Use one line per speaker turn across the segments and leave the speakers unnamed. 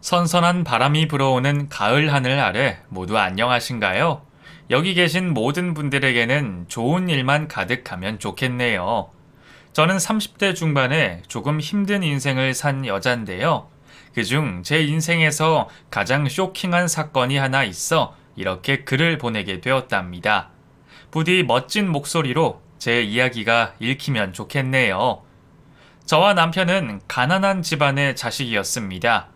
선선한 바람이 불어오는 가을 하늘 아래 모두 안녕하신가요? 여기 계신 모든 분들에게는 좋은 일만 가득하면 좋겠네요. 저는 30대 중반에 조금 힘든 인생을 산 여잔데요. 그중 제 인생에서 가장 쇼킹한 사건이 하나 있어 이렇게 글을 보내게 되었답니다. 부디 멋진 목소리로 제 이야기가 읽히면 좋겠네요. 저와 남편은 가난한 집안의 자식이었습니다.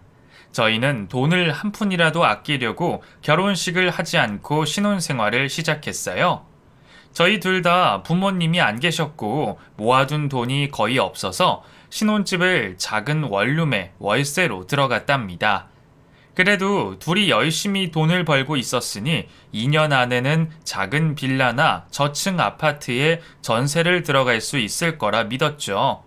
저희는 돈을 한 푼이라도 아끼려고 결혼식을 하지 않고 신혼생활을 시작했어요. 저희 둘 다 부모님이 안 계셨고 모아둔 돈이 거의 없어서 신혼집을 작은 원룸에 월세로 들어갔답니다. 그래도 둘이 열심히 돈을 벌고 있었으니 2년 안에는 작은 빌라나 저층 아파트에 전세를 들어갈 수 있을 거라 믿었죠.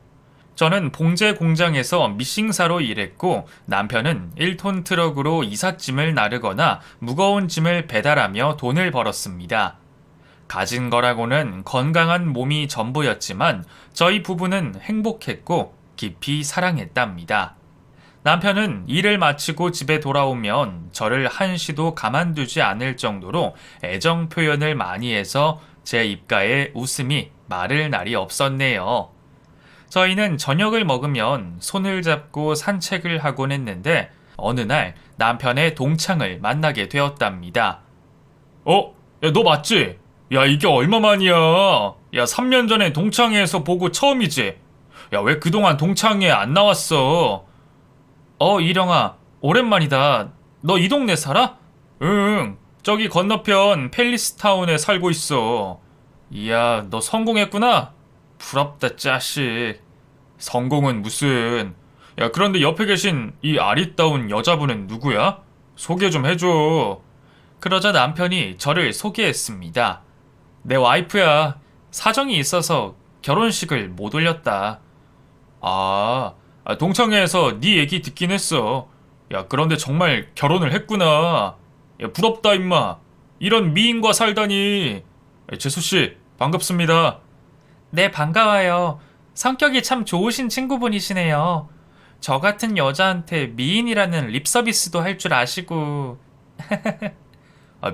저는 봉제 공장에서 미싱사로 일했고 남편은 1톤 트럭으로 이삿짐을 나르거나 무거운 짐을 배달하며 돈을 벌었습니다. 가진 거라고는 건강한 몸이 전부였지만 저희 부부는 행복했고 깊이 사랑했답니다. 남편은 일을 마치고 집에 돌아오면 저를 한시도 가만두지 않을 정도로 애정 표현을 많이 해서 제 입가에 웃음이 마를 날이 없었네요. 저희는 저녁을 먹으면 손을 잡고 산책을 하곤 했는데 어느 날 남편의 동창을 만나게 되었답니다. 야, 너 맞지? 야, 이게 얼마만이야? 야, 3년 전에 동창회에서 보고 처음이지? 야, 왜 그동안 동창회에 안 나왔어? 이령아, 오랜만이다. 너 이 동네 살아? 응, 저기 건너편 팰리스타운에 살고 있어. 이야, 너 성공했구나? 부럽다, 짜식. 성공은 무슨. 야, 그런데 옆에 계신 이 아리따운 여자분은 누구야? 소개 좀 해줘. 그러자 남편이 저를 소개했습니다. 내 와이프야. 사정이 있어서 결혼식을 못 올렸다. 동창회에서 네 얘기 듣긴 했어. 야, 그런데 정말 결혼을 했구나. 야, 부럽다, 임마. 이런 미인과 살다니. 재수씨, 반갑습니다. 네, 반가워요. 성격이 참 좋으신 친구분이시네요. 저 같은 여자한테 미인이라는 립 서비스도 할 줄 아시고.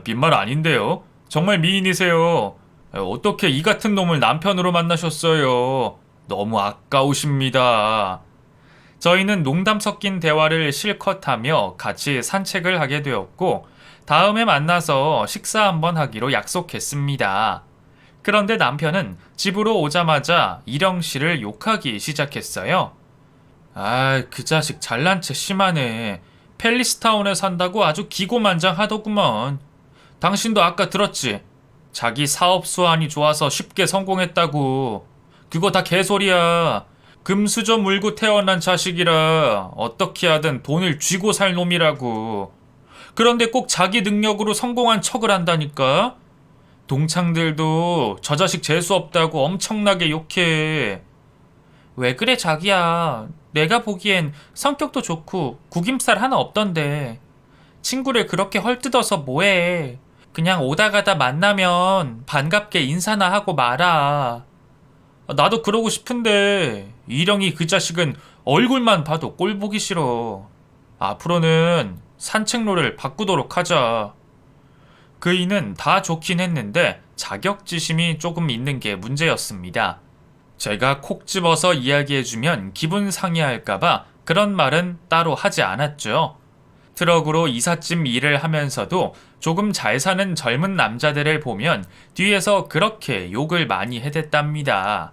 빈말 아닌데요. 정말 미인이세요. 어떻게 이 같은 놈을 남편으로 만나셨어요? 너무 아까우십니다. 저희는 농담 섞인 대화를 실컷 하며 같이 산책을 하게 되었고, 다음에 만나서 식사 한번 하기로 약속했습니다. 그런데 남편은 집으로 오자마자 이령 씨를 욕하기 시작했어요. 그 자식 잘난 체 심하네. 팰리스타운에 산다고 아주 기고만장하더구먼. 당신도 아까 들었지? 자기 사업 수완이 좋아서 쉽게 성공했다고. 그거 다 개소리야. 금수저 물고 태어난 자식이라 어떻게 하든 돈을 쥐고 살 놈이라고. 그런데 꼭 자기 능력으로 성공한 척을 한다니까? 동창들도 저 자식 재수 없다고 엄청나게 욕해. 왜 그래 자기야. 내가 보기엔 성격도 좋고 구김살 하나 없던데. 친구를 그렇게 헐뜯어서 뭐해. 그냥 오다 가다 만나면 반갑게 인사나 하고 말아. 나도 그러고 싶은데 이령이 그 자식은 얼굴만 봐도 꼴 보기 싫어. 앞으로는 산책로를 바꾸도록 하자. 그이는 다 좋긴 했는데 자격지심이 조금 있는 게 문제였습니다. 제가 콕 집어서 이야기해주면 기분 상해할까봐 그런 말은 따로 하지 않았죠. 트럭으로 이삿짐 일을 하면서도 조금 잘 사는 젊은 남자들을 보면 뒤에서 그렇게 욕을 많이 해댔답니다.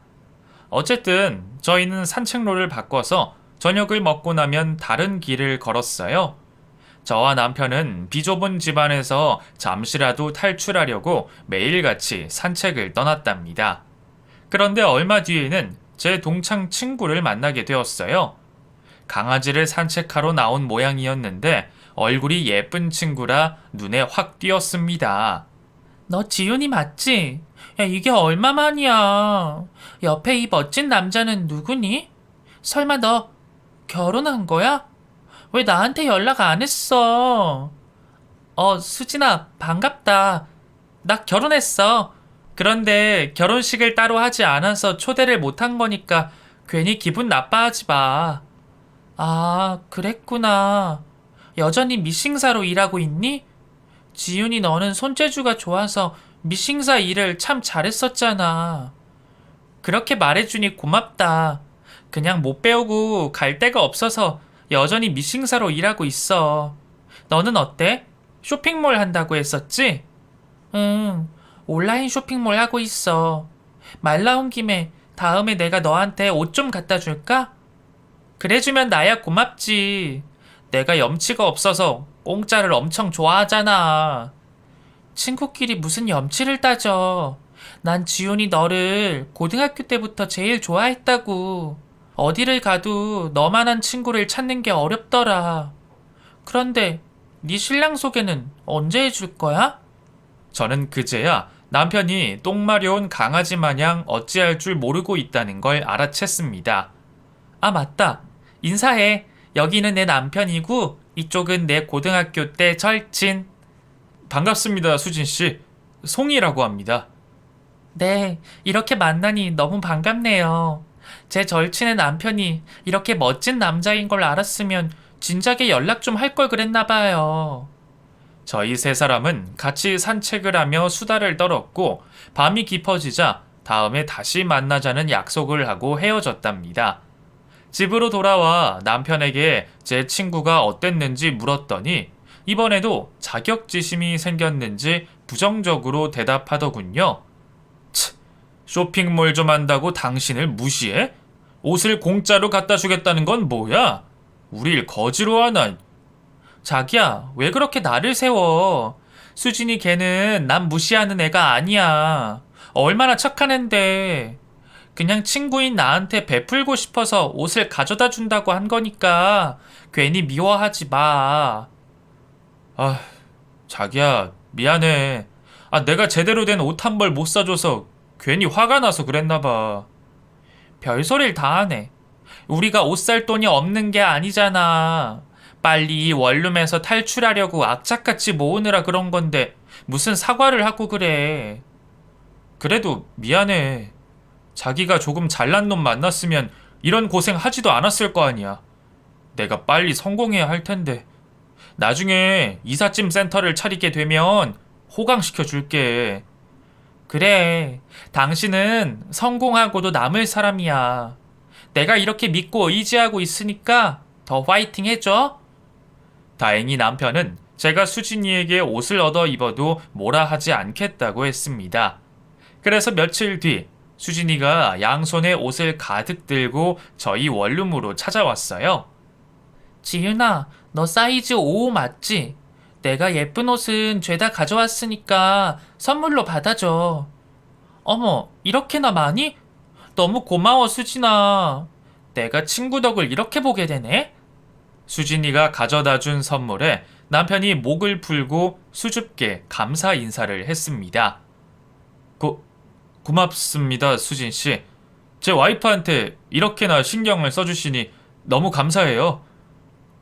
어쨌든 저희는 산책로를 바꿔서 저녁을 먹고 나면 다른 길을 걸었어요. 저와 남편은 비좁은 집안에서 잠시라도 탈출하려고 매일같이 산책을 떠났답니다. 그런데 얼마 뒤에는 제 동창 친구를 만나게 되었어요. 강아지를 산책하러 나온 모양이었는데 얼굴이 예쁜 친구라 눈에 확 띄었습니다. 너 지윤이 맞지? 야, 이게 얼마만이야. 옆에 이 멋진 남자는 누구니? 설마 너 결혼한 거야? 왜 나한테 연락 안 했어? 수진아, 반갑다. 나 결혼했어. 그런데 결혼식을 따로 하지 않아서 초대를 못한 거니까 괜히 기분 나빠하지 마. 그랬구나.
여전히 미싱사로 일하고 있니? 지윤이 너는 손재주가 좋아서 미싱사 일을 참 잘했었잖아. 그렇게 말해주니 고맙다. 그냥 못 배우고 갈 데가 없어서 여전히 미싱사로 일하고 있어. 너는 어때? 쇼핑몰 한다고 했었지? 응, 온라인 쇼핑몰 하고 있어. 말 나온 김에 다음에 내가 너한테 옷 좀 갖다 줄까? 그래주면 나야 고맙지. 내가 염치가 없어서 공짜를 엄청 좋아하잖아. 친구끼리 무슨 염치를 따져. 난 지훈이 너를 고등학교 때부터 제일 좋아했다고. 어디를 가도 너만한 친구를 찾는 게 어렵더라. 그런데 네 신랑 소개는 언제 해줄 거야?
저는 그제야 남편이 똥 마려운 강아지 마냥 어찌할 줄 모르고 있다는 걸 알아챘습니다.
아, 맞다. 인사해. 여기는 내 남편이고 이쪽은 내 고등학교 때 절친.
반갑습니다, 수진 씨. 송이라고 합니다.
네, 이렇게 만나니 너무 반갑네요. 제 절친의 남편이 이렇게 멋진 남자인 걸 알았으면 진작에 연락 좀 할 걸 그랬나 봐요.
저희 세 사람은 같이 산책을 하며 수다를 떨었고 밤이 깊어지자 다음에 다시 만나자는 약속을 하고 헤어졌답니다. 집으로 돌아와 남편에게 제 친구가 어땠는지 물었더니 이번에도 자격지심이 생겼는지 부정적으로 대답하더군요. 치, 쇼핑몰 좀 한다고 당신을 무시해? 옷을 공짜로 갖다 주겠다는 건 뭐야? 우릴 거지로 하나?
자기야, 왜 그렇게 나를 세워? 수진이 걔는 난 무시하는 애가 아니야. 얼마나 착한 앤데. 그냥 친구인 나한테 베풀고 싶어서 옷을 가져다 준다고 한 거니까 괜히 미워하지 마.
아, 자기야, 미안해. 내가 제대로 된 옷 한 벌 못 사줘서 괜히 화가 나서 그랬나 봐.
별소리를 다 하네. 우리가 옷 살 돈이 없는 게 아니잖아. 빨리 이 원룸에서 탈출하려고 악착같이 모으느라 그런 건데 무슨 사과를 하고 그래.
그래도 미안해. 자기가 조금 잘난 놈 만났으면 이런 고생 하지도 않았을 거 아니야. 내가 빨리 성공해야 할 텐데. 나중에 이삿짐 센터를 차리게 되면 호강시켜 줄게.
그래, 당신은 성공하고도 남을 사람이야. 내가 이렇게 믿고 의지하고 있으니까 더 화이팅 해줘.
다행히 남편은 제가 수진이에게 옷을 얻어 입어도 뭐라 하지 않겠다고 했습니다. 그래서 며칠 뒤 수진이가 양손에 옷을 가득 들고 저희 원룸으로 찾아왔어요.
지윤아, 너 사이즈 5 맞지? 내가 예쁜 옷은 죄다 가져왔으니까 선물로 받아줘. 어머, 이렇게나 많이? 너무 고마워, 수진아. 내가 친구 덕을 이렇게 보게 되네?
수진이가 가져다 준 선물에 남편이 목을 풀고 수줍게 감사 인사를 했습니다. 고맙습니다, 수진 씨. 제 와이프한테 이렇게나 신경을 써주시니 너무 감사해요.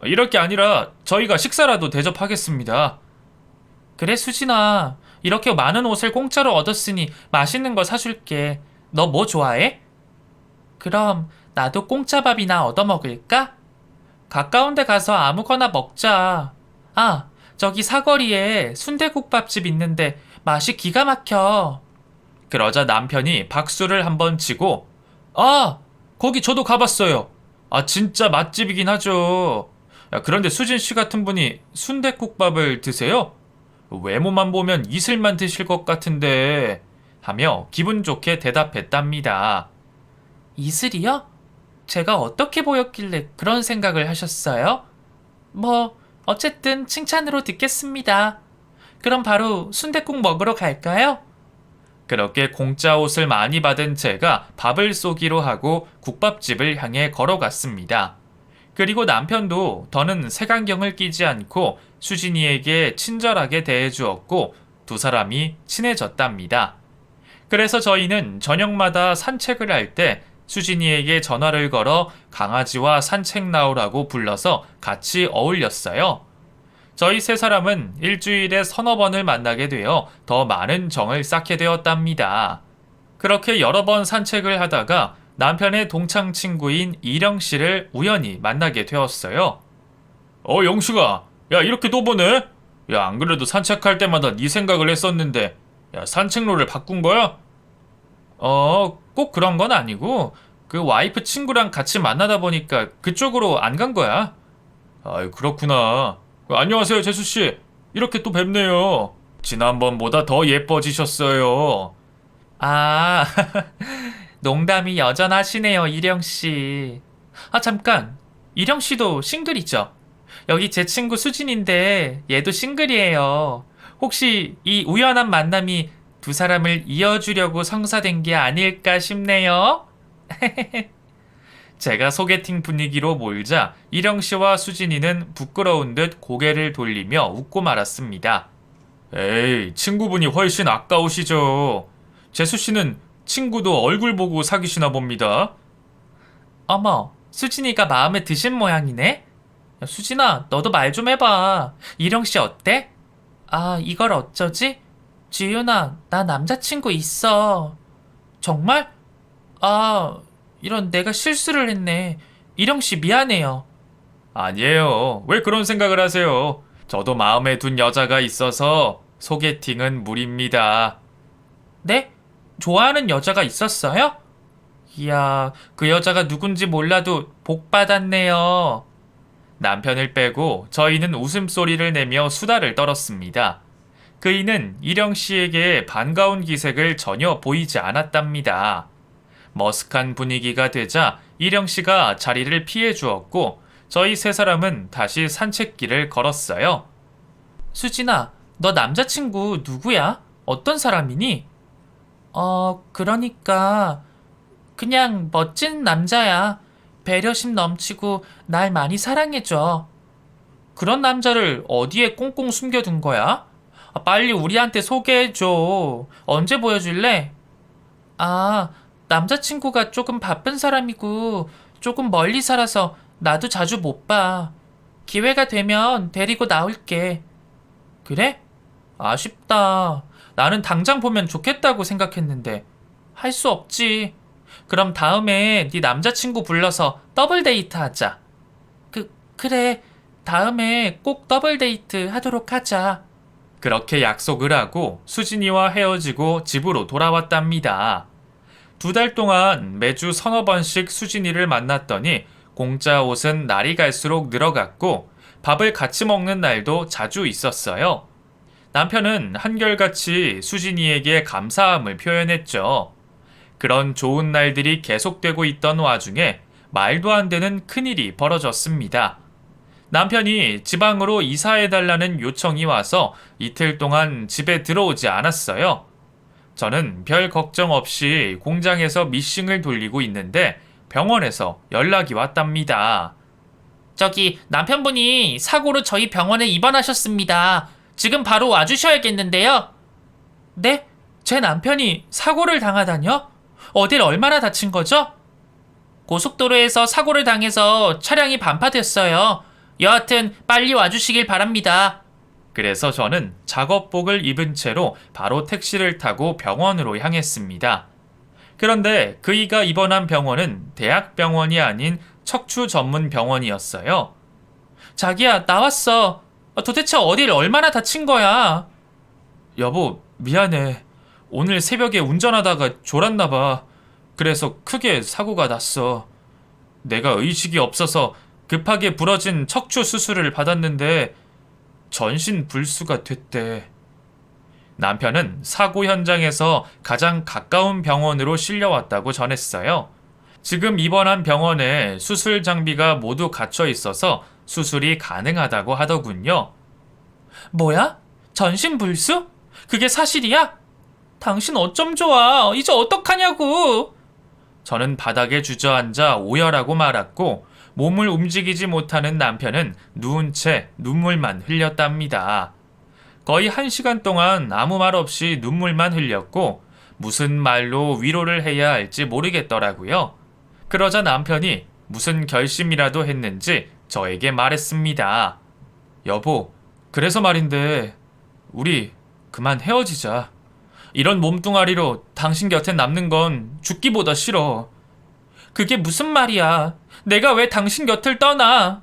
이럴 게 아니라 저희가 식사라도 대접하겠습니다.
그래, 수진아. 이렇게 많은 옷을 공짜로 얻었으니 맛있는 거 사줄게. 너 뭐 좋아해? 그럼 나도 공짜밥이나 얻어먹을까? 가까운 데 가서 아무거나 먹자. 아, 저기 사거리에 순대국밥집 있는데 맛이 기가 막혀.
그러자 남편이 박수를 한번 치고 거기 저도 가봤어요. 진짜 맛집이긴 하죠. 그런데 수진 씨 같은 분이 순댓국밥을 드세요? 외모만 보면 이슬만 드실 것 같은데 하며 기분 좋게 대답했답니다.
이슬이요? 제가 어떻게 보였길래 그런 생각을 하셨어요? 뭐 어쨌든 칭찬으로 듣겠습니다. 그럼 바로 순댓국 먹으러 갈까요?
그렇게 공짜 옷을 많이 받은 제가 밥을 쏘기로 하고 국밥집을 향해 걸어갔습니다. 그리고 남편도 더는 색안경을 끼지 않고 수진이에게 친절하게 대해주었고 두 사람이 친해졌답니다. 그래서 저희는 저녁마다 산책을 할 때 수진이에게 전화를 걸어 강아지와 산책 나오라고 불러서 같이 어울렸어요. 저희 세 사람은 일주일에 서너 번을 만나게 되어 더 많은 정을 쌓게 되었답니다. 그렇게 여러 번 산책을 하다가 남편의 동창 친구인 이령 씨를 우연히 만나게 되었어요. 영식아, 야, 이렇게 또 보네? 야, 안 그래도 산책할 때마다 네 생각을 했었는데, 야, 산책로를 바꾼 거야?
꼭 그런 건 아니고, 그 와이프 친구랑 같이 만나다 보니까 그쪽으로 안 간 거야.
아이, 그렇구나. 안녕하세요, 재수씨. 이렇게 또 뵙네요. 지난번보다 더 예뻐지셨어요.
아, 농담이 여전하시네요, 이령씨. 아, 잠깐. 이령씨도 싱글이죠? 여기 제 친구 수진인데, 얘도 싱글이에요. 혹시 이 우연한 만남이 두 사람을 이어주려고 성사된 게 아닐까 싶네요? 제가 소개팅 분위기로 몰자 이령씨와 수진이는 부끄러운 듯 고개를 돌리며 웃고 말았습니다.
에이, 친구분이 훨씬 아까우시죠. 재수씨는 친구도 얼굴 보고 사귀시나 봅니다.
어머, 수진이가 마음에 드신 모양이네? 야, 수진아, 너도 말 좀 해봐. 이령씨 어때? 아, 이걸 어쩌지? 지윤아, 나 남자친구 있어. 정말? 아, 이런 내가 실수를 했네. 이령씨 미안해요.
아니에요. 왜 그런 생각을 하세요? 저도 마음에 둔 여자가 있어서 소개팅은 무리입니다.
네? 좋아하는 여자가 있었어요? 이야, 그 여자가 누군지 몰라도 복 받았네요.
남편을 빼고 저희는 웃음소리를 내며 수다를 떨었습니다. 그이는 이령 씨에게 반가운 기색을 전혀 보이지 않았답니다. 머쓱한 분위기가 되자 이령 씨가 자리를 피해 주었고 저희 세 사람은 다시 산책길을 걸었어요.
수진아, 너 남자친구 누구야? 어떤 사람이니? 그러니까 그냥 멋진 남자야. 배려심 넘치고 날 많이 사랑해줘. 그런 남자를 어디에 꽁꽁 숨겨둔 거야? 아, 빨리 우리한테 소개해줘. 언제 보여줄래? 아, 남자친구가 조금 바쁜 사람이고 조금 멀리 살아서 나도 자주 못 봐. 기회가 되면 데리고 나올게. 그래? 아쉽다. 나는 당장 보면 좋겠다고 생각했는데 할 수 없지. 그럼 다음에 네 남자친구 불러서 더블 데이트 하자. 그래. 다음에 꼭 더블 데이트 하도록 하자.
그렇게 약속을 하고 수진이와 헤어지고 집으로 돌아왔답니다. 2달 동안 매주 서너 번씩 수진이를 만났더니 공짜 옷은 날이 갈수록 늘어갔고 밥을 같이 먹는 날도 자주 있었어요. 남편은 한결같이 수진이에게 감사함을 표현했죠. 그런 좋은 날들이 계속되고 있던 와중에 말도 안 되는 큰일이 벌어졌습니다. 남편이 지방으로 이사해달라는 요청이 와서 이틀 동안 집에 들어오지 않았어요. 저는 별 걱정 없이 공장에서 미싱을 돌리고 있는데 병원에서 연락이 왔답니다.
저기 남편분이 사고로 저희 병원에 입원하셨습니다. 지금 바로 와주셔야겠는데요. 네? 제 남편이 사고를 당하다뇨? 어딜 얼마나 다친 거죠? 고속도로에서 사고를 당해서 차량이 반파됐어요. 여하튼 빨리 와주시길 바랍니다.
그래서 저는 작업복을 입은 채로 바로 택시를 타고 병원으로 향했습니다. 그런데 그이가 입원한 병원은 대학병원이 아닌 척추 전문 병원이었어요.
자기야, 나왔어. 도대체 어딜 얼마나 다친 거야?
여보, 미안해. 오늘 새벽에 운전하다가 졸았나봐. 그래서 크게 사고가 났어. 내가 의식이 없어서 급하게 부러진 척추 수술을 받았는데 전신 불수가 됐대. 남편은 사고 현장에서 가장 가까운 병원으로 실려왔다고 전했어요. 지금 입원한 병원에 수술 장비가 모두 갖춰 있어서 수술이 가능하다고 하더군요.
뭐야? 전신불수? 그게 사실이야? 당신 어쩜 좋아. 이제 어떡하냐고.
저는 바닥에 주저앉아 오열하고 말았고 몸을 움직이지 못하는 남편은 누운 채 눈물만 흘렸답니다. 거의 1시간 동안 아무 말 없이 눈물만 흘렸고 무슨 말로 위로를 해야 할지 모르겠더라고요. 그러자 남편이 무슨 결심이라도 했는지 저에게 말했습니다. 여보, 그래서 말인데 우리 그만 헤어지자. 이런 몸뚱아리로 당신 곁에 남는 건 죽기보다 싫어.
그게 무슨 말이야. 내가 왜 당신 곁을 떠나?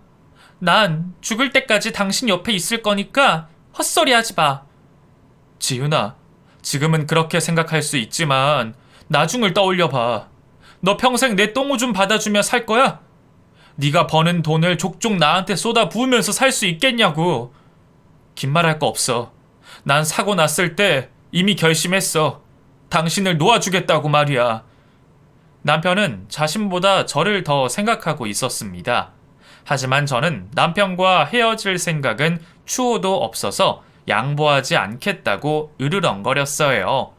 난 죽을 때까지 당신 옆에 있을 거니까 헛소리 하지 마.
지윤아, 지금은 그렇게 생각할 수 있지만 나중을 떠올려봐. 너 평생 내 똥오줌 받아주며 살 거야? 네가 버는 돈을 족족 나한테 쏟아 부으면서 살 수 있겠냐고. 긴 말 할 거 없어. 난 사고 났을 때 이미 결심했어. 당신을 놓아주겠다고 말이야. 남편은 자신보다 저를 더 생각하고 있었습니다. 하지만 저는 남편과 헤어질 생각은 추호도 없어서 양보하지 않겠다고 으르렁거렸어요.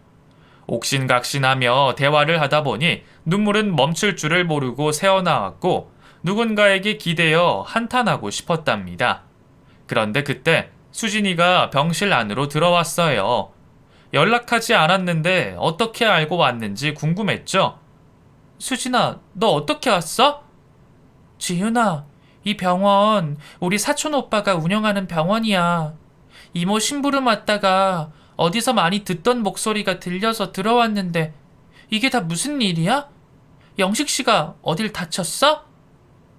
옥신각신하며 대화를 하다 보니 눈물은 멈출 줄을 모르고 새어나왔고 누군가에게 기대어 한탄하고 싶었답니다. 그런데 그때 수진이가 병실 안으로 들어왔어요. 연락하지 않았는데 어떻게 알고 왔는지 궁금했죠?
수진아, 너 어떻게 왔어? 지윤아, 이 병원 우리 사촌 오빠가 운영하는 병원이야. 이모 심부름 왔다가 어디서 많이 듣던 목소리가 들려서 들어왔는데 이게 다 무슨 일이야? 영식 씨가 어딜 다쳤어?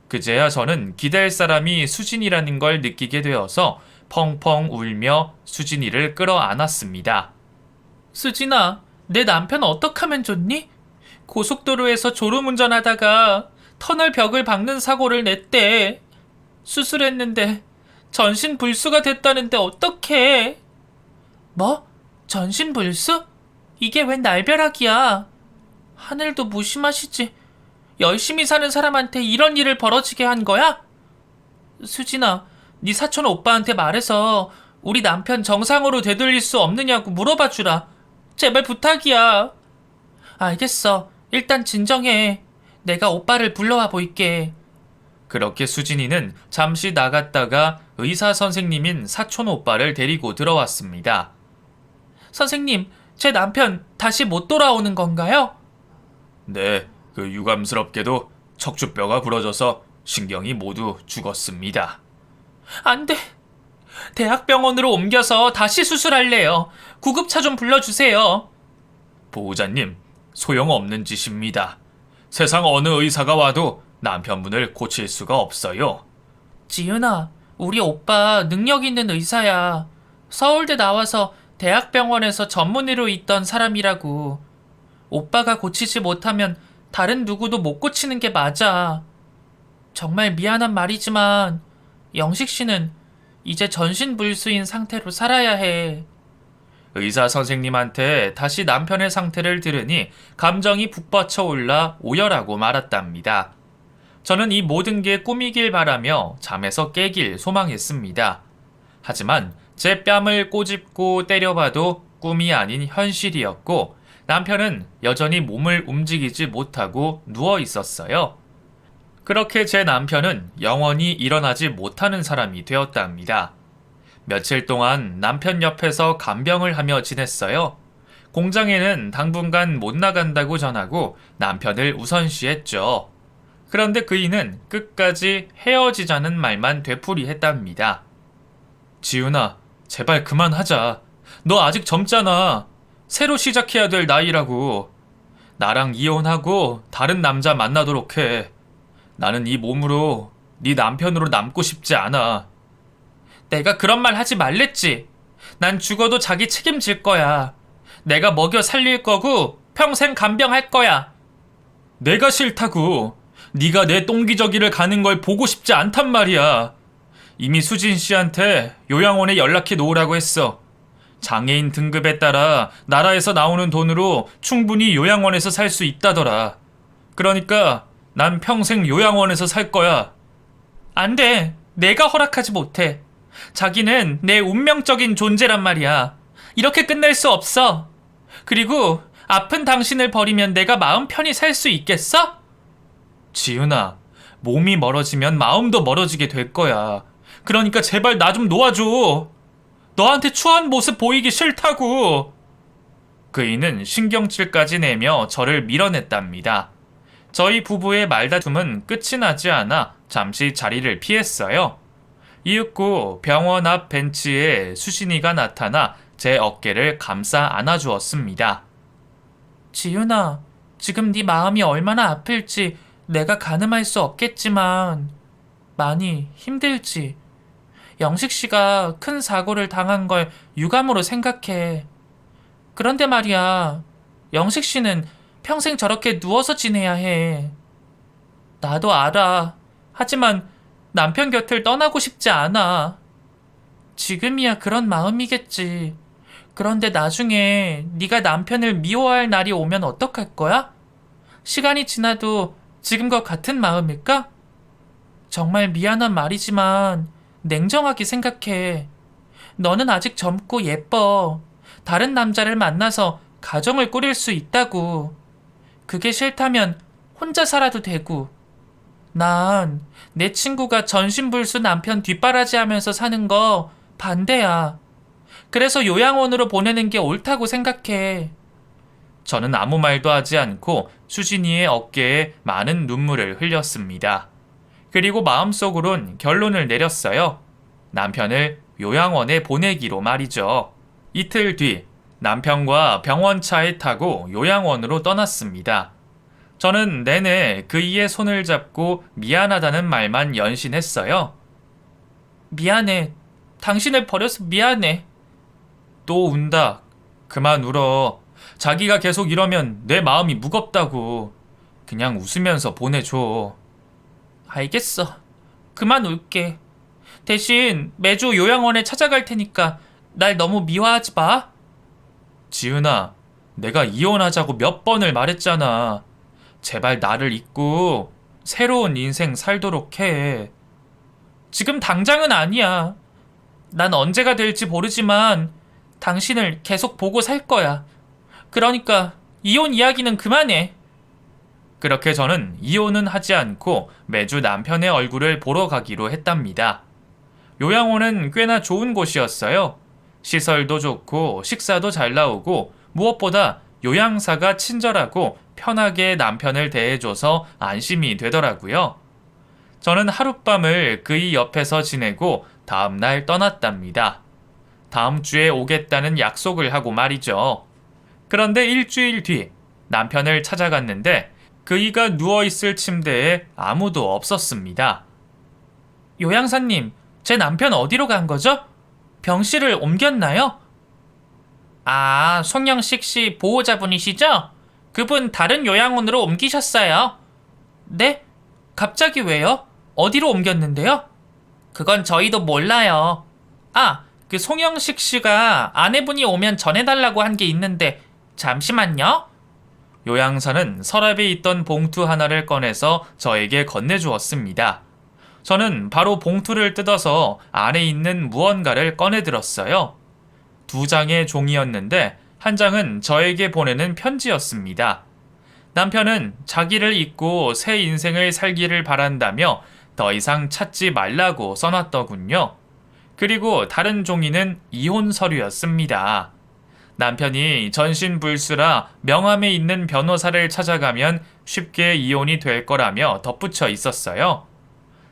그제야 저는 기댈 사람이 수진이라는 걸 느끼게 되어서 펑펑 울며 수진이를 끌어안았습니다.
수진아, 내 남편 어떡하면 좋니? 고속도로에서 졸음운전하다가 터널 벽을 박는 사고를 냈대. 수술했는데 전신불수가 됐다는데 어떡해? 뭐? 전신불수? 이게 웬 날벼락이야? 하늘도 무심하시지. 열심히 사는 사람한테 이런 일을 벌어지게 한 거야? 수진아, 네 사촌 오빠한테 말해서 우리 남편 정상으로 되돌릴 수 없느냐고 물어봐 주라. 제발 부탁이야. 알겠어. 일단 진정해. 내가 오빠를 불러와 볼게.
그렇게 수진이는 잠시 나갔다가 의사 선생님인 사촌 오빠를 데리고 들어왔습니다.
선생님, 제 남편 다시 못 돌아오는 건가요?
네, 그 유감스럽게도 척추뼈가 부러져서 신경이 모두 죽었습니다.
안 돼. 대학병원으로 옮겨서 다시 수술할래요. 구급차 좀 불러주세요.
보호자님, 소용없는 짓입니다. 세상 어느 의사가 와도 남편분을 고칠 수가 없어요.
지윤아, 우리 오빠 능력 있는 의사야. 서울대 나와서 대학병원에서 전문의로 있던 사람이라고. 오빠가 고치지 못하면 다른 누구도 못 고치는 게 맞아. 정말 미안한 말이지만 영식 씨는 이제 전신불수인 상태로 살아야 해.
의사 선생님한테 다시 남편의 상태를 들으니 감정이 북받쳐 올라 오열하고 말았답니다. 저는 이 모든 게 꿈이길 바라며 잠에서 깨길 소망했습니다. 하지만 제 뺨을 꼬집고 때려봐도 꿈이 아닌 현실이었고 남편은 여전히 몸을 움직이지 못하고 누워 있었어요. 그렇게 제 남편은 영원히 일어나지 못하는 사람이 되었답니다. 며칠 동안 남편 옆에서 간병을 하며 지냈어요. 공장에는 당분간 못 나간다고 전하고 남편을 우선시했죠. 그런데 그이는 끝까지 헤어지자는 말만 되풀이했답니다. 지윤아, 제발 그만하자. 너 아직 젊잖아. 새로 시작해야 될 나이라고. 나랑 이혼하고 다른 남자 만나도록 해. 나는 이 몸으로 네 남편으로 남고 싶지 않아.
내가 그런 말 하지 말랬지. 난 죽어도 자기 책임질 거야. 내가 먹여 살릴 거고 평생 간병할 거야.
내가 싫다고. 네가 내 똥기저귀를 가는 걸 보고 싶지 않단 말이야. 이미 수진 씨한테 요양원에 연락해 놓으라고 했어. 장애인 등급에 따라 나라에서 나오는 돈으로 충분히 요양원에서 살 수 있다더라. 그러니까 난 평생 요양원에서 살 거야.
안 돼. 내가 허락하지 못해. 자기는 내 운명적인 존재란 말이야. 이렇게 끝낼 수 없어. 그리고 아픈 당신을 버리면 내가 마음 편히 살 수 있겠어?
지윤아, 몸이 멀어지면 마음도 멀어지게 될 거야. 그러니까 제발 나 좀 놓아줘. 너한테 추한 모습 보이기 싫다고. 그이는 신경질까지 내며 저를 밀어냈답니다. 저희 부부의 말다툼은 끝이 나지 않아 잠시 자리를 피했어요. 이윽고 병원 앞 벤치에 수진이가 나타나 제 어깨를 감싸 안아주었습니다.
지윤아, 지금 네 마음이 얼마나 아플지 내가 가늠할 수 없겠지만 많이 힘들지. 영식 씨가 큰 사고를 당한 걸 유감으로 생각해. 그런데 말이야, 영식 씨는 평생 저렇게 누워서 지내야 해. 나도 알아. 하지만 남편 곁을 떠나고 싶지 않아. 지금이야 그런 마음이겠지. 그런데 나중에 네가 남편을 미워할 날이 오면 어떡할 거야? 시간이 지나도 지금과 같은 마음일까? 정말 미안한 말이지만 냉정하게 생각해. 너는 아직 젊고 예뻐. 다른 남자를 만나서 가정을 꾸릴 수 있다고. 그게 싫다면 혼자 살아도 되고. 난 내 친구가 전신불수 남편 뒷바라지 하면서 사는 거 반대야. 그래서 요양원으로 보내는 게 옳다고 생각해.
저는 아무 말도 하지 않고 수진이의 어깨에 많은 눈물을 흘렸습니다. 그리고 마음속으론 결론을 내렸어요. 남편을 요양원에 보내기로 말이죠. 이틀 뒤 남편과 병원차에 타고 요양원으로 떠났습니다. 저는 내내 그이의 손을 잡고 미안하다는 말만 연신했어요.
미안해. 당신을 버려서 미안해.
또 운다. 그만 울어. 자기가 계속 이러면 내 마음이 무겁다고. 그냥 웃으면서 보내줘.
알겠어. 그만 울게. 대신 매주 요양원에 찾아갈 테니까 날 너무 미워하지 마.
지은아, 내가 이혼하자고 몇 번을 말했잖아. 제발 나를 잊고 새로운 인생 살도록 해.
지금 당장은 아니야. 난 언제가 될지 모르지만 당신을 계속 보고 살 거야. 그러니까 이혼 이야기는 그만해.
그렇게 저는 이혼은 하지 않고 매주 남편의 얼굴을 보러 가기로 했답니다. 요양원은 꽤나 좋은 곳이었어요. 시설도 좋고 식사도 잘 나오고 무엇보다 요양사가 친절하고 편하게 남편을 대해줘서 안심이 되더라고요. 저는 하룻밤을 그이 옆에서 지내고 다음날 떠났답니다. 다음 주에 오겠다는 약속을 하고 말이죠. 그런데 일주일 뒤 남편을 찾아갔는데 그이가 누워있을 침대에 아무도 없었습니다.
요양사님, 제 남편 어디로 간 거죠? 병실을 옮겼나요? 아, 송영식 씨 보호자분이시죠? 그분 다른 요양원으로 옮기셨어요. 네? 갑자기 왜요? 어디로 옮겼는데요? 그건 저희도 몰라요. 아, 그 송영식 씨가 아내분이 오면 전해달라고 한 게 있는데 잠시만요.
요양사는 서랍에 있던 봉투 하나를 꺼내서 저에게 건네주었습니다. 저는 바로 봉투를 뜯어서 안에 있는 무언가를 꺼내들었어요. 2장의 종이였는데 한 장은 저에게 보내는 편지였습니다. 남편은 자기를 잊고 새 인생을 살기를 바란다며 더 이상 찾지 말라고 써놨더군요. 그리고 다른 종이는 이혼 서류였습니다. 남편이 전신불수라 명함에 있는 변호사를 찾아가면 쉽게 이혼이 될 거라며 덧붙여 있었어요.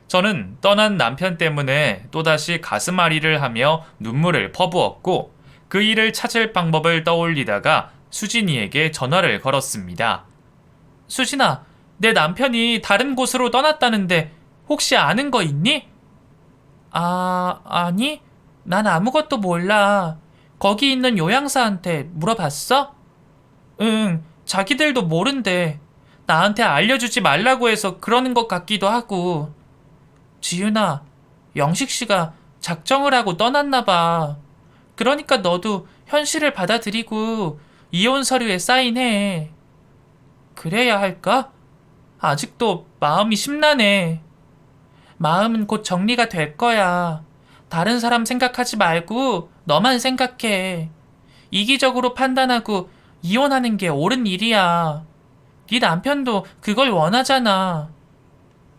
저는 떠난 남편 때문에 또다시 가슴앓이를 하며 눈물을 퍼부었고 그 일을 찾을 방법을 떠올리다가 수진이에게 전화를 걸었습니다.
수진아, 내 남편이 다른 곳으로 떠났다는데 혹시 아는 거 있니? 아니? 난 아무것도 몰라. 거기 있는 요양사한테 물어봤어? 응, 자기들도 모른대. 나한테 알려주지 말라고 해서 그러는 것 같기도 하고. 지윤아, 영식 씨가 작정을 하고 떠났나 봐. 그러니까 너도 현실을 받아들이고 이혼 서류에 사인해. 그래야 할까? 아직도 마음이 심란해. 마음은 곧 정리가 될 거야. 다른 사람 생각하지 말고 너만 생각해. 이기적으로 판단하고 이혼하는 게 옳은 일이야. 네 남편도 그걸 원하잖아.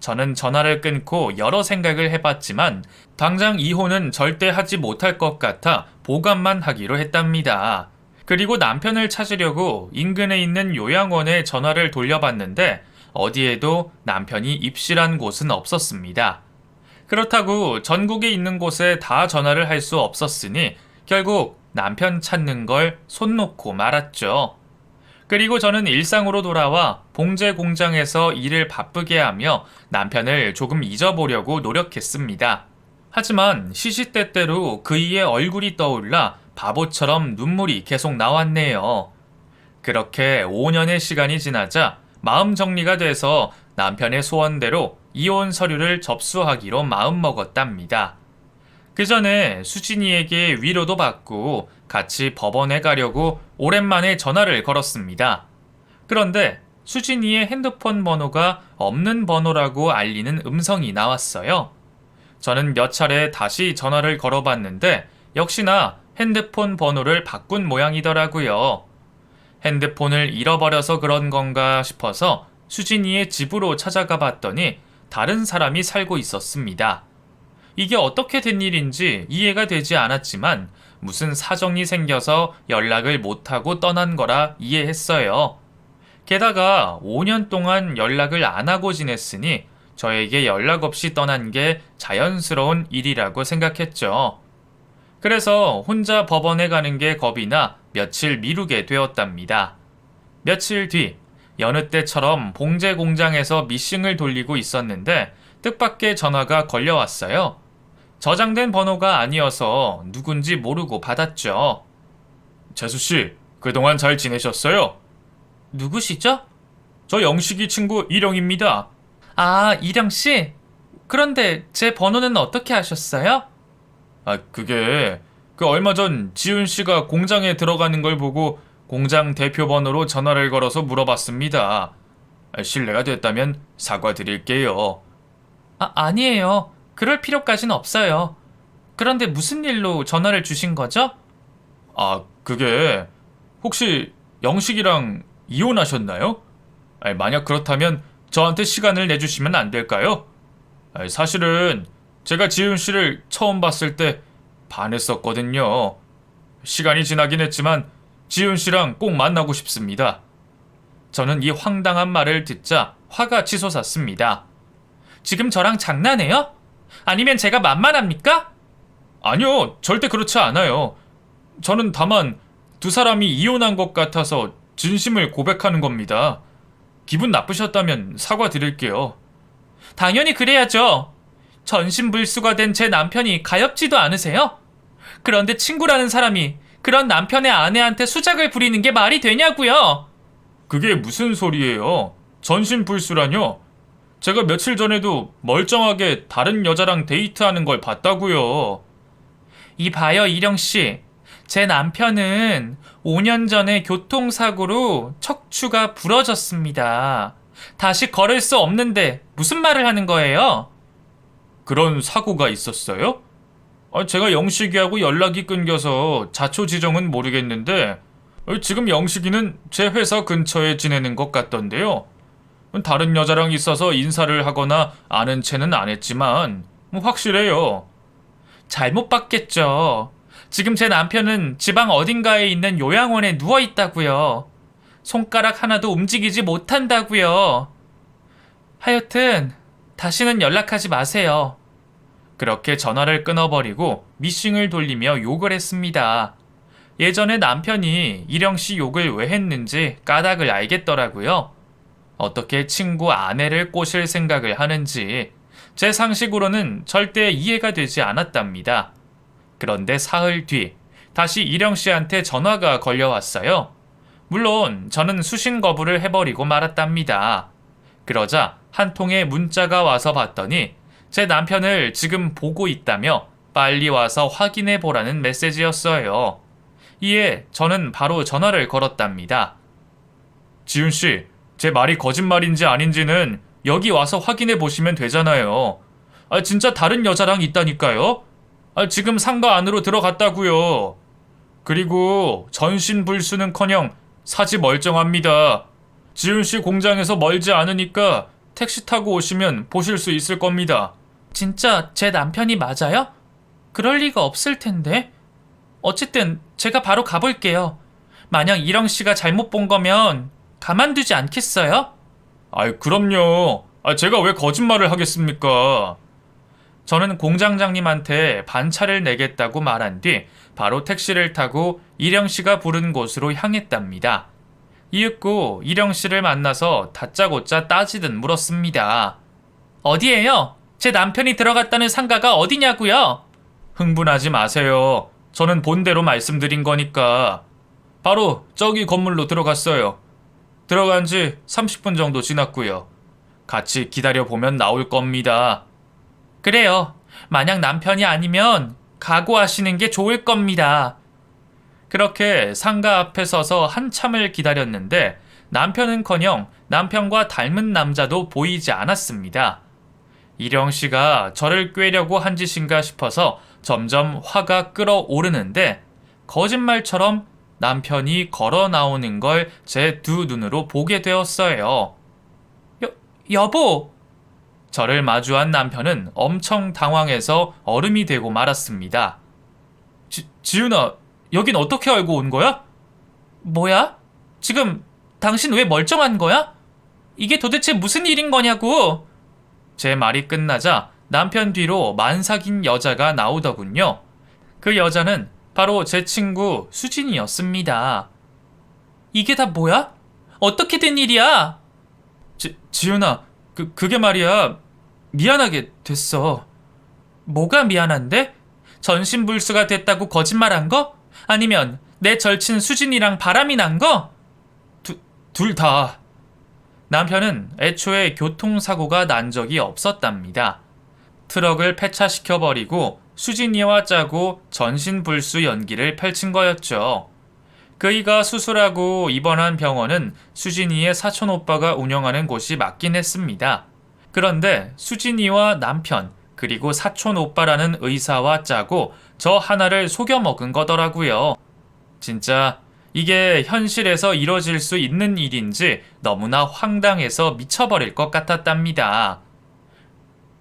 저는 전화를 끊고 여러 생각을 해봤지만 당장 이혼은 절대 하지 못할 것 같아 보관만 하기로 했답니다. 그리고 남편을 찾으려고 인근에 있는 요양원에 전화를 돌려봤는데 어디에도 남편이 입실한 곳은 없었습니다. 그렇다고 전국에 있는 곳에 다 전화를 할 수 없었으니 결국 남편 찾는 걸 손 놓고 말았죠. 그리고 저는 일상으로 돌아와 봉제 공장에서 일을 바쁘게 하며 남편을 조금 잊어보려고 노력했습니다. 하지만 시시때때로 그이의 얼굴이 떠올라 바보처럼 눈물이 계속 나왔네요. 그렇게 5년의 시간이 지나자 마음 정리가 돼서 남편의 소원대로 이혼 서류를 접수하기로 마음먹었답니다. 그 전에 수진이에게 위로도 받고 같이 법원에 가려고 오랜만에 전화를 걸었습니다. 그런데 수진이의 핸드폰 번호가 없는 번호라고 알리는 음성이 나왔어요. 저는 몇 차례 다시 전화를 걸어봤는데 역시나 핸드폰 번호를 바꾼 모양이더라고요. 핸드폰을 잃어버려서 그런 건가 싶어서 수진이의 집으로 찾아가 봤더니 다른 사람이 살고 있었습니다. 이게 어떻게 된 일인지 이해가 되지 않았지만 무슨 사정이 생겨서 연락을 못하고 떠난 거라 이해했어요. 게다가 5년 동안 연락을 안 하고 지냈으니 저에게 연락 없이 떠난 게 자연스러운 일이라고 생각했죠. 그래서 혼자 법원에 가는 게 겁이 나 며칠 미루게 되었답니다. 며칠 뒤 여느 때처럼 봉제 공장에서 미싱을 돌리고 있었는데 뜻밖의 전화가 걸려왔어요. 저장된 번호가 아니어서 누군지 모르고 받았죠. 재수씨, 그동안 잘 지내셨어요?
누구시죠?
저 영식이 친구 일영입니다.
아, 이령씨? 그런데 제 번호는 어떻게 하셨어요?
그게 얼마 전 지훈 씨가 공장에 들어가는 걸 보고 공장 대표 번호로 전화를 걸어서 물어봤습니다. 실례가 됐다면 사과드릴게요.
아니에요. 그럴 필요까진 없어요. 그런데 무슨 일로 전화를 주신 거죠?
그게 혹시 영식이랑 이혼하셨나요? 만약 그렇다면 저한테 시간을 내주시면 안 될까요? 사실은 제가 지훈 씨를 처음 봤을 때 반했었거든요. 시간이 지나긴 했지만 지훈 씨랑 꼭 만나고 싶습니다. 저는 이 황당한 말을 듣자 화가 치솟았습니다.
지금 저랑 장난해요? 아니면 제가 만만합니까?
아니요, 절대 그렇지 않아요. 저는 다만 두 사람이 이혼한 것 같아서 진심을 고백하는 겁니다. 기분 나쁘셨다면 사과드릴게요.
당연히 그래야죠. 전신불수가 된 제 남편이 가엾지도 않으세요? 그런데 친구라는 사람이 그런 남편의 아내한테 수작을 부리는 게 말이 되냐고요?
그게 무슨 소리예요? 전신불수라뇨? 제가 며칠 전에도 멀쩡하게 다른 여자랑 데이트하는 걸 봤다고요.
이봐요, 이령씨. 제 남편은 5년 전에 교통사고로 척추가 부러졌습니다. 다시 걸을 수 없는데 무슨 말을 하는 거예요?
그런 사고가 있었어요? 제가 영식이하고 연락이 끊겨서 자초지종은 모르겠는데 지금 영식이는 제 회사 근처에 지내는 것 같던데요. 다른 여자랑 있어서 인사를 하거나 아는 체는 안 했지만 확실해요.
잘못 봤겠죠. 지금 제 남편은 지방 어딘가에 있는 요양원에 누워 있다고요. 손가락 하나도 움직이지 못한다고요. 하여튼 다시는 연락하지 마세요.
그렇게 전화를 끊어버리고 미싱을 돌리며 욕을 했습니다. 예전에 남편이 일영씨 욕을 왜 했는지 까닭을 알겠더라고요. 어떻게 친구 아내를 꼬실 생각을 하는지 제 상식으로는 절대 이해가 되지 않았답니다. 그런데 사흘 뒤 다시 일영씨한테 전화가 걸려왔어요. 물론 저는 수신 거부를 해버리고 말았답니다. 그러자 한 통의 문자가 와서 봤더니 제 남편을 지금 보고 있다며 빨리 와서 확인해 보라는 메시지였어요. 이에 저는 바로 전화를 걸었답니다. 지훈씨, 제 말이 거짓말인지 아닌지는 여기 와서 확인해 보시면 되잖아요. 진짜 다른 여자랑 있다니까요? 지금 상가 안으로 들어갔다고요. 그리고 전신불수는커녕 사지 멀쩡합니다. 지훈씨 공장에서 멀지 않으니까 택시 타고 오시면 보실 수 있을 겁니다.
진짜 제 남편이 맞아요? 그럴 리가 없을 텐데. 어쨌든 제가 바로 가볼게요. 만약 이령 씨가 잘못 본 거면 가만두지 않겠어요?
그럼요. 제가 왜 거짓말을 하겠습니까? 저는 공장장님한테 반차를 내겠다고 말한 뒤 바로 택시를 타고 이령 씨가 부른 곳으로 향했답니다. 이윽고 이령 씨를 만나서 다짜고짜 따지듯 물었습니다.
어디에요? 제 남편이 들어갔다는 상가가 어디냐고요?
흥분하지 마세요. 저는 본대로 말씀드린 거니까. 바로 저기 건물로 들어갔어요. 들어간 지 30분 정도 지났고요. 같이 기다려보면 나올 겁니다.
그래요. 만약 남편이 아니면 각오하시는 게 좋을 겁니다.
그렇게 상가 앞에 서서 한참을 기다렸는데 남편은커녕 남편과 닮은 남자도 보이지 않았습니다. 이령 씨가 저를 꿰려고 한 짓인가 싶어서 점점 화가 끓어오르는데 거짓말처럼 남편이 걸어 나오는 걸 제 두 눈으로 보게 되었어요.
여보!
저를 마주한 남편은 엄청 당황해서 얼음이 되고 말았습니다. 지윤아, 여긴 어떻게 알고 온 거야?
뭐야? 지금 당신 왜 멀쩡한 거야? 이게 도대체 무슨 일인 거냐고!
제 말이 끝나자 남편 뒤로 만삭인 여자가 나오더군요. 그 여자는 바로 제 친구 수진이었습니다.
이게 다 뭐야? 어떻게 된 일이야?
지윤아, 그게 말이야. 미안하게 됐어.
뭐가 미안한데? 전신불수가 됐다고 거짓말한 거? 아니면 내 절친 수진이랑 바람이 난 거?
둘 다. 남편은 애초에 교통사고가 난 적이 없었답니다. 트럭을 폐차시켜버리고 수진이와 짜고 전신불수 연기를 펼친 거였죠. 그이가 수술하고 입원한 병원은 수진이의 사촌오빠가 운영하는 곳이 맞긴 했습니다. 그런데 수진이와 남편 그리고 사촌오빠라는 의사와 짜고 저 하나를 속여먹은 거더라고요. 진짜 이게 현실에서 이뤄질 수 있는 일인지 너무나 황당해서 미쳐버릴 것 같았답니다.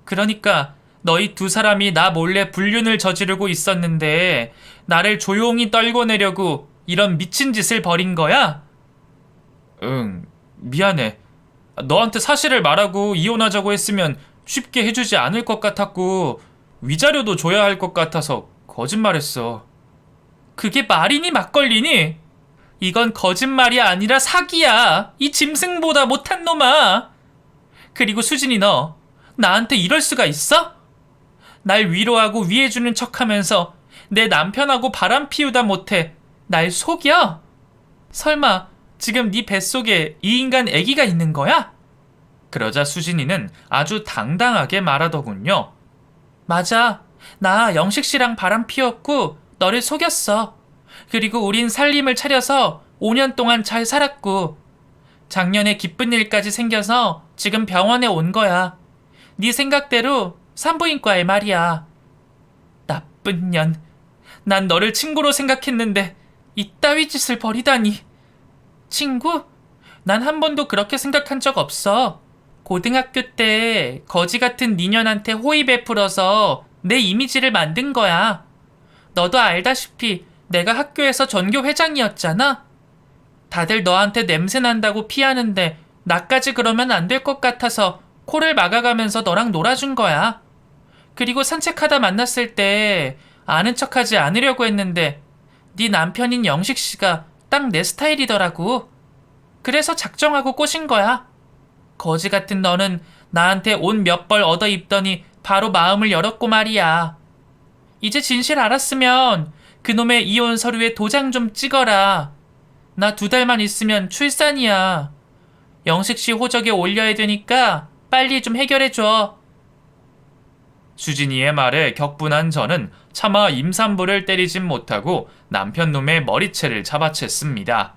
그러니까 너희 두 사람이 나 몰래 불륜을 저지르고 있었는데 나를 조용히 떨고 내려고 이런 미친 짓을 벌인 거야?
응, 미안해. 너한테 사실을 말하고 이혼하자고 했으면 쉽게 해주지 않을 것 같았고 위자료도 줘야 할 것 같아서 거짓말했어.
그게 말이니 막걸리니? 이건 거짓말이 아니라 사기야. 이 짐승보다 못한 놈아. 그리고 수진이 너 나한테 이럴 수가 있어? 날 위로하고 위해주는 척하면서 내 남편하고 바람 피우다 못해 날 속여? 설마 지금 네 뱃속에 이 인간 애기가 있는 거야?
그러자 수진이는 아주 당당하게 말하더군요.
맞아. 나 영식 씨랑 바람 피웠고 너를 속였어. 그리고 우린 살림을 차려서 5년 동안 잘 살았고 작년에 기쁜 일까지 생겨서 지금 병원에 온 거야. 네 생각대로 산부인과에 말이야. 나쁜 년. 난 너를 친구로 생각했는데 이따위 짓을 벌이다니. 친구? 난 한 번도 그렇게 생각한 적 없어. 고등학교 때 거지 같은 니년한테 호의 베풀어서 내 이미지를 만든 거야. 너도 알다시피 내가 학교에서 전교 회장이었잖아. 다들 너한테 냄새 난다고 피하는데 나까지 그러면 안 될 것 같아서 코를 막아가면서 너랑 놀아준 거야. 그리고 산책하다 만났을 때 아는 척하지 않으려고 했는데 네 남편인 영식 씨가 딱 내 스타일이더라고. 그래서 작정하고 꼬신 거야. 거지 같은 너는 나한테 옷 몇 벌 얻어 입더니 바로 마음을 열었고 말이야. 이제 진실 알았으면 그놈의 이혼 서류에 도장 좀 찍어라. 나 2달만 있으면 출산이야. 영식 씨 호적에 올려야 되니까 빨리 좀 해결해줘.
수진이의 말에 격분한 저는 차마 임산부를 때리진 못하고 남편 놈의 머리채를 잡아챘습니다.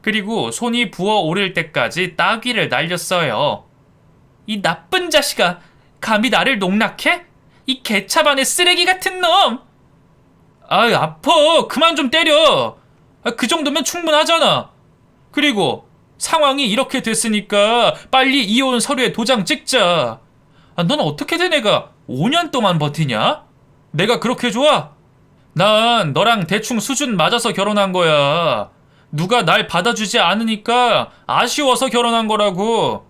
그리고 손이 부어오를 때까지 따귀를 날렸어요.
이 나쁜 자식아, 감히 나를 농락해? 이 개차반의 쓰레기 같은 놈!
아이, 아파. 그만 좀 때려. 그 정도면 충분하잖아. 그리고 상황이 이렇게 됐으니까 빨리 이혼 서류에 도장 찍자. 넌 어떻게 된 애가 5년 동안 버티냐? 내가 그렇게 좋아? 난 너랑 대충 수준 맞아서 결혼한 거야. 누가 날 받아주지 않으니까 아쉬워서 결혼한 거라고.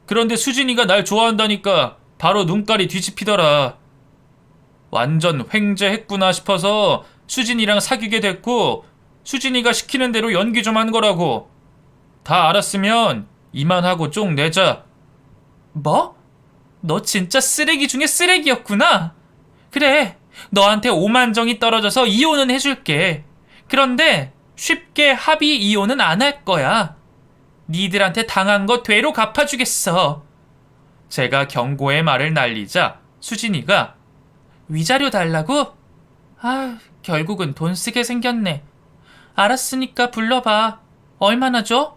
그런데 수진이가 날 좋아한다니까 바로 눈깔이 뒤집히더라. 완전 횡재했구나 싶어서 수진이랑 사귀게 됐고 수진이가 시키는 대로 연기 좀 한 거라고. 다 알았으면 이만하고 쪽 내자.
뭐? 너 진짜 쓰레기 중에 쓰레기였구나. 그래, 너한테 오만정이 떨어져서 이혼은 해줄게. 그런데 쉽게 합의 이혼은 안 할 거야. 니들한테 당한 거 되로 갚아주겠어. 제가 경고의 말을 날리자 수진이가 위자료 달라고? 아, 결국은 돈 쓰게 생겼네. 알았으니까 불러봐. 얼마나 줘?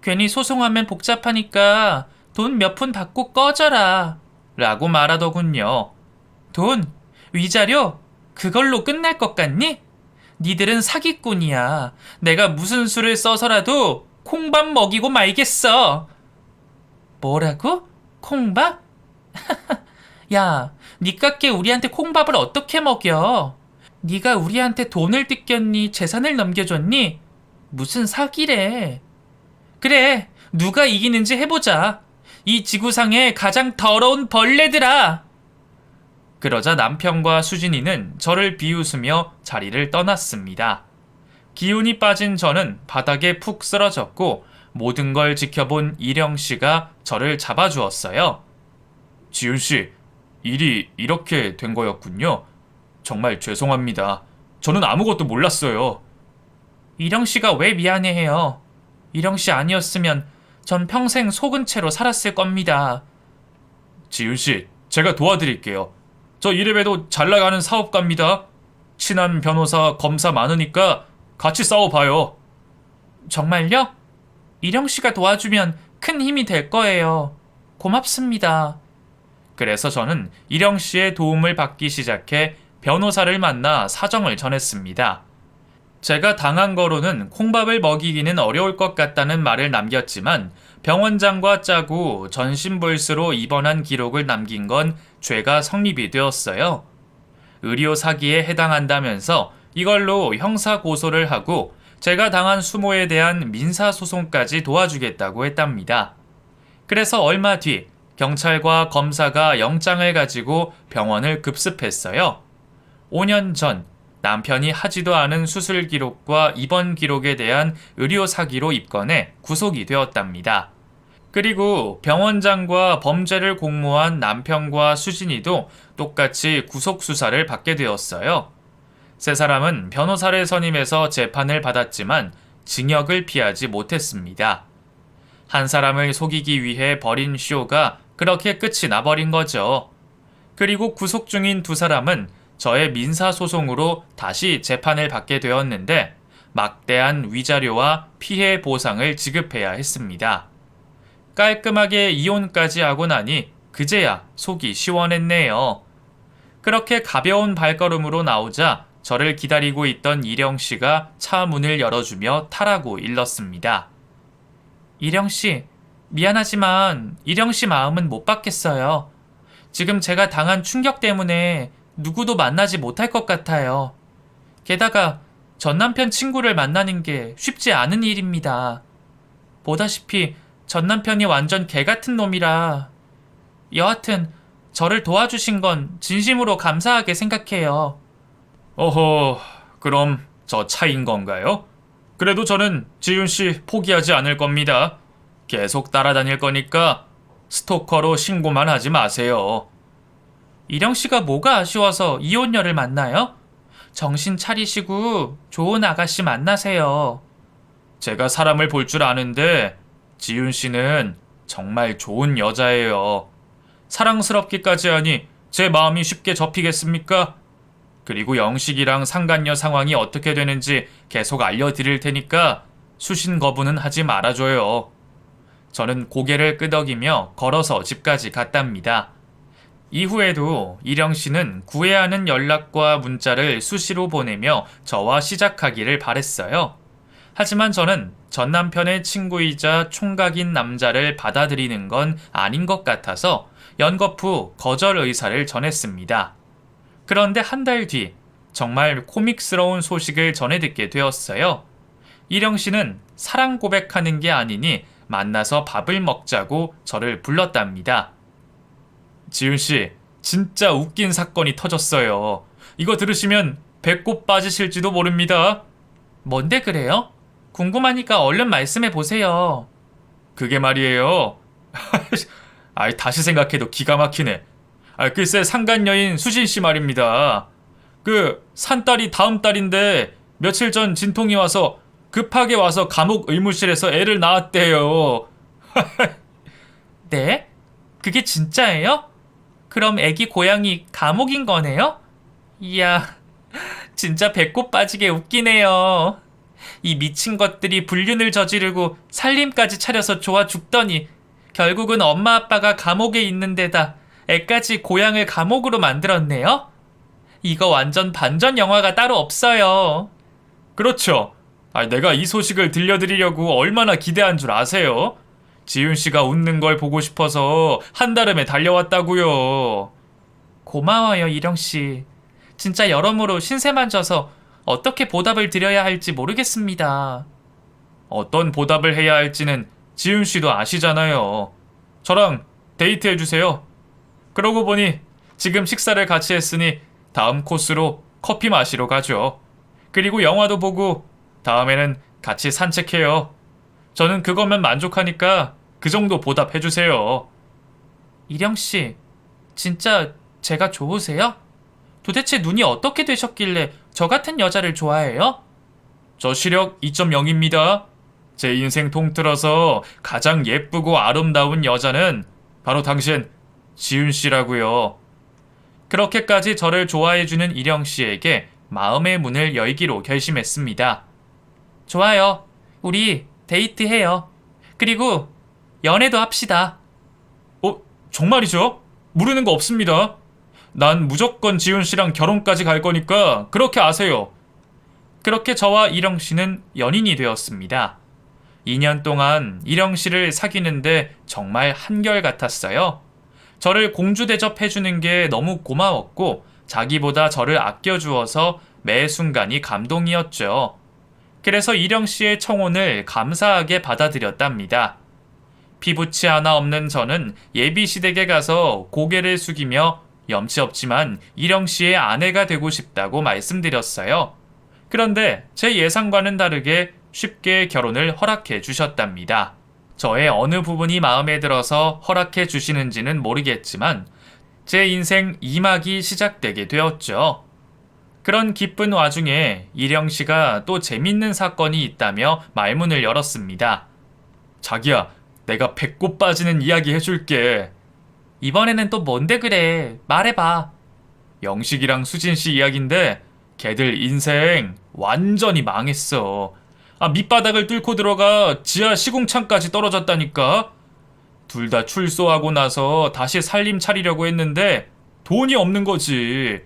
괜히 소송하면 복잡하니까 돈 몇 푼 받고 꺼져라. 라고 말하더군요. 돈? 위자료? 그걸로 끝날 것 같니? 니들은 사기꾼이야. 내가 무슨 수를 써서라도 콩밥 먹이고 말겠어. 뭐라고? 콩밥? 야, 니깎게 우리한테 콩밥을 어떻게 먹여? 니가 우리한테 돈을 뜯겼니? 재산을 넘겨줬니? 무슨 사기래. 그래, 누가 이기는지 해보자. 이 지구상의 가장 더러운 벌레들아. 그러자 남편과 수진이는 저를 비웃으며 자리를 떠났습니다. 기운이 빠진 저는 바닥에 푹 쓰러졌고 모든 걸 지켜본 이령 씨가 저를 잡아주었어요. 지윤 씨, 일이 이렇게 된 거였군요. 정말 죄송합니다. 저는 아무것도 몰랐어요. 이령 씨가 왜 미안해해요? 이령 씨 아니었으면 전 평생 속은 채로 살았을 겁니다. 지윤 씨, 제가 도와드릴게요. 저 이래봬도 잘 나가는 사업가입니다. 친한 변호사, 검사 많으니까 같이 싸워봐요. 정말요? 이령 씨가 도와주면 큰 힘이 될 거예요. 고맙습니다. 그래서 저는 이령 씨의 도움을 받기 시작해 변호사를 만나 사정을 전했습니다. 제가 당한 거로는 콩밥을 먹이기는 어려울 것 같다는 말을 남겼지만 병원장과 짜고 전신불수로 입원한 기록을 남긴 건 죄가 성립이 되었어요. 의료 사기에 해당한다면서 이걸로 형사 고소를 하고 제가 당한 수모에 대한 민사소송까지 도와주겠다고 했답니다. 그래서 얼마 뒤 경찰과 검사가 영장을 가지고 병원을 급습했어요. 5년 전 남편이 하지도 않은 수술 기록과 입원 기록에 대한 의료 사기로 입건해 구속이 되었답니다. 그리고 병원장과 범죄를 공모한 남편과 수진이도 똑같이 구속 수사를 받게 되었어요. 세 사람은 변호사를 선임해서 재판을 받았지만 징역을 피하지 못했습니다. 한 사람을 속이기 위해 벌인 쇼가 그렇게 끝이 나버린 거죠. 그리고 구속 중인 두 사람은 저의 민사소송으로 다시 재판을 받게 되었는데 막대한 위자료와 피해 보상을 지급해야 했습니다. 깔끔하게 이혼까지 하고 나니 그제야 속이 시원했네요. 그렇게 가벼운 발걸음으로 나오자 저를 기다리고 있던 이령 씨가 차 문을 열어주며 타라고 일렀습니다. 이령 씨, 미안하지만 이령 씨 마음은 못 받겠어요. 지금 제가 당한 충격 때문에 누구도 만나지 못할 것 같아요. 게다가 전 남편 친구를 만나는 게 쉽지 않은 일입니다. 보다시피 전 남편이 완전 개 같은 놈이라. 여하튼 저를 도와주신 건 진심으로 감사하게 생각해요.
어허, 그럼 저 차인 건가요? 그래도 저는 지윤 씨 포기하지 않을 겁니다. 계속 따라다닐 거니까 스토커로 신고만 하지 마세요.
이령 씨가 뭐가 아쉬워서 이혼녀를 만나요? 정신 차리시고 좋은 아가씨 만나세요.
제가 사람을 볼 줄 아는데 지윤 씨는 정말 좋은 여자예요. 사랑스럽기까지 하니 제 마음이 쉽게 접히겠습니까? 그리고 영식이랑 상간녀 상황이 어떻게 되는지 계속 알려드릴 테니까 수신 거부는 하지 말아줘요. 저는 고개를 끄덕이며 걸어서 집까지 갔답니다. 이후에도 이령 씨는 구해야 하는 연락과 문자를 수시로 보내며 저와 시작하기를 바랬어요. 하지만 저는 전 남편의 친구이자 총각인 남자를 받아들이는 건 아닌 것 같아서 연거푸 거절 의사를 전했습니다. 그런데 한 달 뒤 정말 코믹스러운 소식을 전해 듣게 되었어요. 이령 씨는 사랑 고백하는 게 아니니 만나서 밥을 먹자고 저를 불렀답니다. 지윤 씨, 진짜 웃긴 사건이 터졌어요. 이거 들으시면 배꼽 빠지실지도 모릅니다.
뭔데 그래요? 궁금하니까 얼른 말씀해 보세요.
그게 말이에요. 아이, 다시 생각해도 기가 막히네. 글쎄 상간 여인 수진 씨 말입니다. 그 산딸이 다음 달인데 며칠 전 진통이 와서 급하게 와서 감옥 의무실에서 애를 낳았대요.
네? 그게 진짜예요? 그럼 애기 고양이 감옥인 거네요? 이야, 진짜 배꼽 빠지게 웃기네요. 이 미친 것들이 불륜을 저지르고 살림까지 차려서 좋아 죽더니 결국은 엄마 아빠가 감옥에 있는 데다 애까지 고향을 감옥으로 만들었네요? 이거 완전 반전 영화가 따로 없어요.
그렇죠. 내가 이 소식을 들려드리려고 얼마나 기대한 줄 아세요? 지윤 씨가 웃는 걸 보고 싶어서 한달음에 달려왔다고요.
고마워요, 이령씨. 진짜 여러모로 신세만 져서 어떻게 보답을 드려야 할지 모르겠습니다.
어떤 보답을 해야 할지는 지윤 씨도 아시잖아요. 저랑 데이트해 주세요. 그러고 보니 지금 식사를 같이 했으니 다음 코스로 커피 마시러 가죠. 그리고 영화도 보고 다음에는 같이 산책해요. 저는 그거면 만족하니까 그 정도 보답해 주세요.
이령씨, 진짜 제가 좋으세요? 도대체 눈이 어떻게 되셨길래 저 같은 여자를 좋아해요?
저 시력 2.0입니다. 제 인생 통틀어서 가장 예쁘고 아름다운 여자는 바로 당신 지윤 씨라고요. 그렇게까지 저를 좋아해주는 이령 씨에게 마음의 문을 열기로 결심했습니다.
좋아요. 우리 데이트해요. 그리고 연애도 합시다.
정말이죠? 모르는 거 없습니다. 난 무조건 지윤 씨랑 결혼까지 갈 거니까 그렇게 아세요. 그렇게 저와 이령 씨는 연인이 되었습니다. 2년 동안 이령 씨를 사귀는데 정말 한결같았어요. 저를 공주 대접해주는 게 너무 고마웠고 자기보다 저를 아껴주어서 매 순간이 감동이었죠. 그래서 이령 씨의 청혼을 감사하게 받아들였답니다. 피부치 하나 없는 저는 예비시댁에 가서 고개를 숙이며 염치 없지만 이령 씨의 아내가 되고 싶다고 말씀드렸어요. 그런데 제 예상과는 다르게 쉽게 결혼을 허락해 주셨답니다. 저의 어느 부분이 마음에 들어서 허락해 주시는지는 모르겠지만 제 인생 2막이 시작되게 되었죠. 그런 기쁜 와중에 이령 씨가 또 재밌는 사건이 있다며 말문을 열었습니다. 자기야, 내가 배꼽 빠지는 이야기 해줄게.
이번에는 또 뭔데 그래? 말해봐.
영식이랑 수진 씨 이야기인데 걔들 인생 완전히 망했어. 밑바닥을 뚫고 들어가 지하 시궁창까지 떨어졌다니까. 둘 다 출소하고 나서 다시 살림 차리려고 했는데 돈이 없는 거지.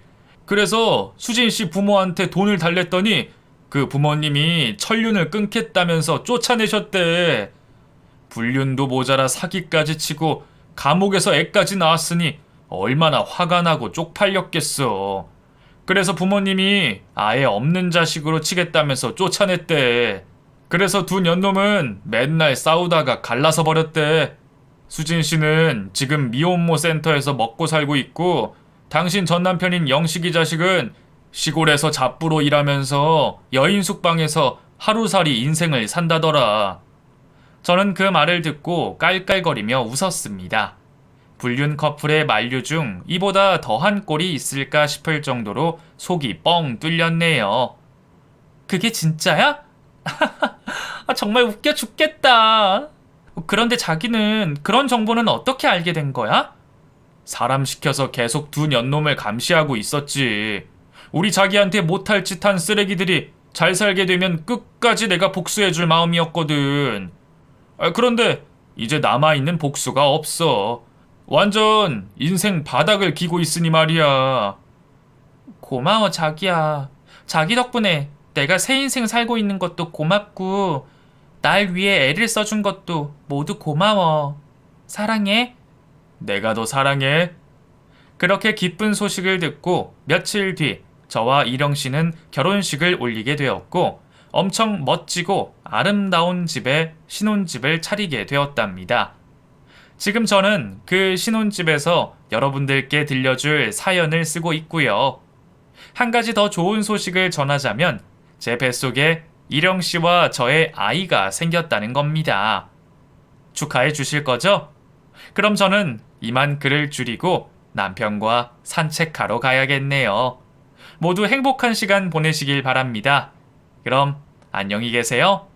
그래서 수진 씨 부모한테 돈을 달랬더니 그 부모님이 천륜을 끊겠다면서 쫓아내셨대. 불륜도 모자라 사기까지 치고 감옥에서 애까지 나왔으니 얼마나 화가 나고 쪽팔렸겠어. 그래서 부모님이 아예 없는 자식으로 치겠다면서 쫓아냈대. 그래서 두 년놈은 맨날 싸우다가 갈라서 버렸대. 수진 씨는 지금 미혼모 센터에서 먹고 살고 있고 당신 전 남편인 영식이 자식은 시골에서 잡부로 일하면서 여인 숙방에서 하루살이 인생을 산다더라. 저는 그 말을 듣고 깔깔거리며 웃었습니다. 불륜 커플의 만류 중 이보다 더한 꼴이 있을까 싶을 정도로 속이 뻥 뚫렸네요.
그게 진짜야? 정말 웃겨 죽겠다. 그런데 자기는 그런 정보는 어떻게 알게 된 거야?
사람 시켜서 계속 두 년놈을 감시하고 있었지. 우리 자기한테 못할 짓 한 쓰레기들이 잘 살게 되면 끝까지 내가 복수해줄 마음이었거든. 그런데 이제 남아있는 복수가 없어. 완전 인생 바닥을 기고 있으니 말이야.
고마워 자기야. 자기 덕분에 내가 새 인생 살고 있는 것도 고맙고 날 위해 애를 써준 것도 모두 고마워. 사랑해.
내가 더 사랑해. 그렇게 기쁜 소식을 듣고 며칠 뒤 저와 이령 씨는 결혼식을 올리게 되었고 엄청 멋지고 아름다운 집에 신혼집을 차리게 되었답니다. 지금 저는 그 신혼집에서 여러분들께 들려줄 사연을 쓰고 있고요. 한 가지 더 좋은 소식을 전하자면 제 뱃속에 일영 씨와 저의 아이가 생겼다는 겁니다. 축하해 주실 거죠? 그럼 저는 이만 글을 줄이고 남편과 산책하러 가야겠네요. 모두 행복한 시간 보내시길 바랍니다. 그럼 안녕히 계세요.